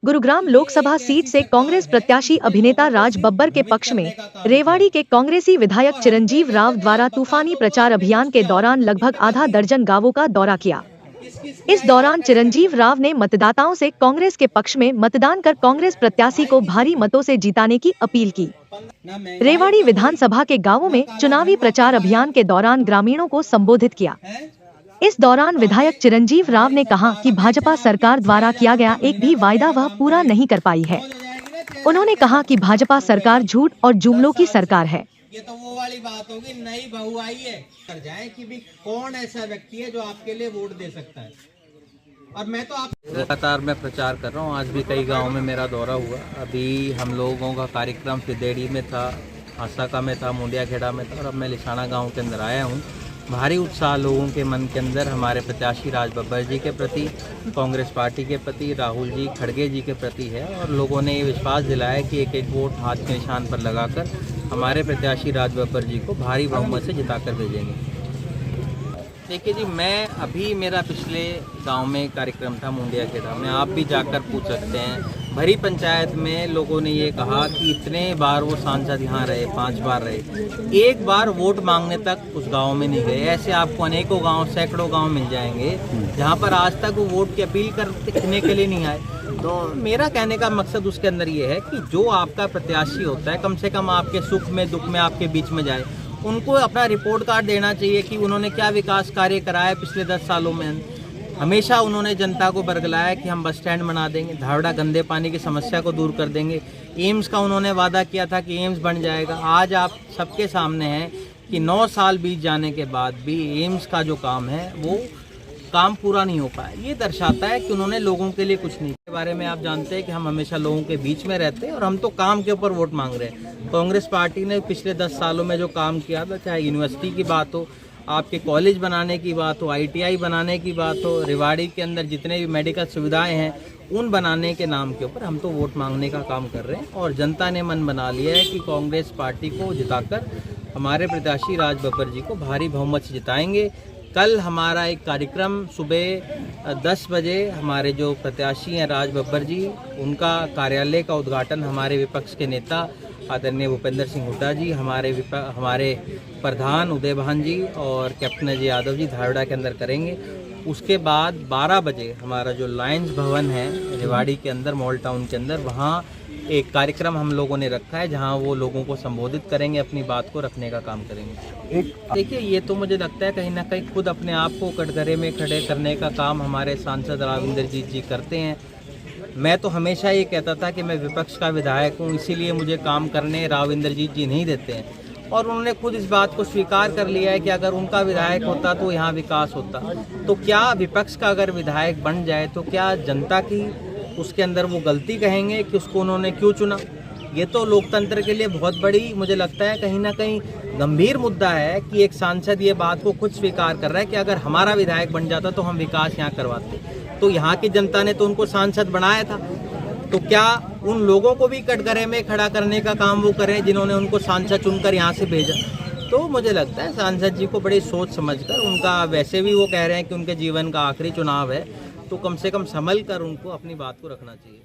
Gurugram Lok Sabha seat से कांग्रेस प्रत्याशी अभिनेता राज बब्बर के पक्ष में रेवाड़ी के कांग्रेसी विधायक चिरंजीव राव द्वारा तूफानी प्रचार अभियान के दौरान लगभग आधा दर्जन गांवों का दौरा किया। इस दौरान चिरंजीव राव ने मतदाताओं से कांग्रेस के पक्ष में मतदान कर कांग्रेस प्रत्याशी को भारी मतों से जिताने की अपील की। रेवाड़ी विधानसभा के गांवों में चुनावी प्रचार अभियान के दौरान ग्रामीणों को संबोधित किया। इस दौरान विधायक चिरंजीव राव ने कहा कि भाजपा सरकार द्वारा किया गया एक भी वायदा वह पूरा नहीं कर पाई है। उन्होंने कहा कि भाजपा सरकार झूठ और जुमलों की सरकार है। ये तो वो वाली बात होगी, नई बहू आई है कर जाए कि भी कौन ऐसा व्यक्ति है जो आपके लिए वोट दे सकता है। और मैं तो आप लगातार मैं प्रचार कर रहा हूँ। आज भी कई गाँव में मेरा दौरा हुआ। अभी हम लोगों का कार्यक्रम सिदेड़ी में था, आसाका में था, मुंडिया खेड़ा में था और अब मैं लिसाना गाँव के अंदर आया हूँ। भारी उत्साह लोगों के मन के अंदर हमारे प्रत्याशी राज बब्बर जी के प्रति, कांग्रेस पार्टी के प्रति, राहुल जी खड़गे जी के प्रति है और लोगों ने ये विश्वास दिलाया कि एक एक वोट हाथ के निशान पर लगाकर हमारे प्रत्याशी राज बब्बर जी को भारी बहुमत से जिताकर भेजेंगे। देखिए जी, मैं अभी मेरा पिछले गांव में कार्यक्रम था मुंडिया खेड़ा में, आप भी जाकर पूछ सकते हैं। भरी पंचायत में लोगों ने ये कहा कि इतने बार वो सांसद यहाँ रहे, 5 बार रहे, एक बार वोट मांगने तक उस गांव में नहीं गए। ऐसे आपको अनेकों गांव, सैकड़ों गांव मिल जाएंगे जहां पर आज तक वो वोट की अपील करने के लिए नहीं आए। तो मेरा कहने का मकसद उसके अंदर ये है कि जो आपका प्रत्याशी होता है, कम से कम आपके सुख में दुख में आपके बीच में जाए। उनको अपना रिपोर्ट कार्ड देना चाहिए कि उन्होंने क्या विकास कार्य कराया पिछले 10 सालों में। हमेशा उन्होंने जनता को बरगलाया कि हम बस स्टैंड बना देंगे, धावड़ा गंदे पानी की समस्या को दूर कर देंगे। एम्स का उन्होंने वादा किया था कि एम्स बन जाएगा। आज आप सबके सामने है कि 9 साल बीत जाने के बाद भी एम्स का जो काम है वो काम पूरा नहीं हो पाया। ये दर्शाता है कि उन्होंने लोगों के लिए कुछ नहीं। के बारे में आप जानते हैं कि हम हमेशा लोगों के बीच में रहते हैं और हम तो काम के ऊपर वोट मांग रहे हैं। कांग्रेस पार्टी ने पिछले 10 सालों में जो काम किया था, चाहे यूनिवर्सिटी की बात हो, आपके कॉलेज बनाने की बात हो, ITI बनाने की बात हो, रेवाड़ी के अंदर जितने भी मेडिकल सुविधाएं हैं उन बनाने के नाम के ऊपर हम तो वोट मांगने का काम कर रहे हैं। और जनता ने मन बना लिया है कि कांग्रेस पार्टी को जिताकर हमारे प्रत्याशी राज बब्बर जी को भारी बहुमत से जिताएंगे। कल हमारा एक कार्यक्रम सुबह 10 बजे हमारे जो प्रत्याशी हैं राज बब्बर जी, उनका कार्यालय का उद्घाटन हमारे विपक्ष के नेता आदरणीय भूपेंद्र सिंह हुड्डा जी, हमारे प्रधान उदय भान जी और कैप्टन अजय यादव जी धारड़ा के अंदर करेंगे। उसके बाद 12 बजे हमारा जो लायंस भवन है रेवाड़ी के अंदर, मॉल टाउन के अंदर, वहाँ एक कार्यक्रम हम लोगों ने रखा है जहां वो लोगों को संबोधित करेंगे, अपनी बात को रखने का काम करेंगे। देखिए, ये तो मुझे लगता है कहीं ना कहीं खुद अपने आप को कटघरे में खड़े करने का काम हमारे सांसद राविंदरजीत जी करते हैं। मैं तो हमेशा ये कहता था कि मैं विपक्ष का विधायक हूँ, इसीलिए मुझे काम करने राविंदरजीत जी नहीं देते हैं। और उन्होंने खुद इस बात को स्वीकार कर लिया है कि अगर उनका विधायक होता तो यहाँ विकास होता। तो क्या विपक्ष का अगर विधायक बन जाए तो क्या जनता की उसके अंदर वो गलती कहेंगे कि उसको उन्होंने क्यों चुना? ये तो लोकतंत्र के लिए बहुत बड़ी, मुझे लगता है कहीं ना कहीं गंभीर मुद्दा है कि एक सांसद ये बात को खुद स्वीकार कर रहा है कि अगर हमारा विधायक बन जाता तो हम विकास यहाँ करवाते। तो यहाँ की जनता ने तो उनको सांसद बनाया था, तो क्या उन लोगों को भी कटघरे में खड़ा करने का काम वो करें जिन्होंने उनको सांसद चुनकर यहाँ से भेजा? तो मुझे लगता है सांसद जी को बड़ी सोच समझकर, उनका वैसे भी वो कह रहे हैं कि उनके जीवन का आखिरी चुनाव है, तो कम से कम संभल कर उनको अपनी बात को रखना चाहिए।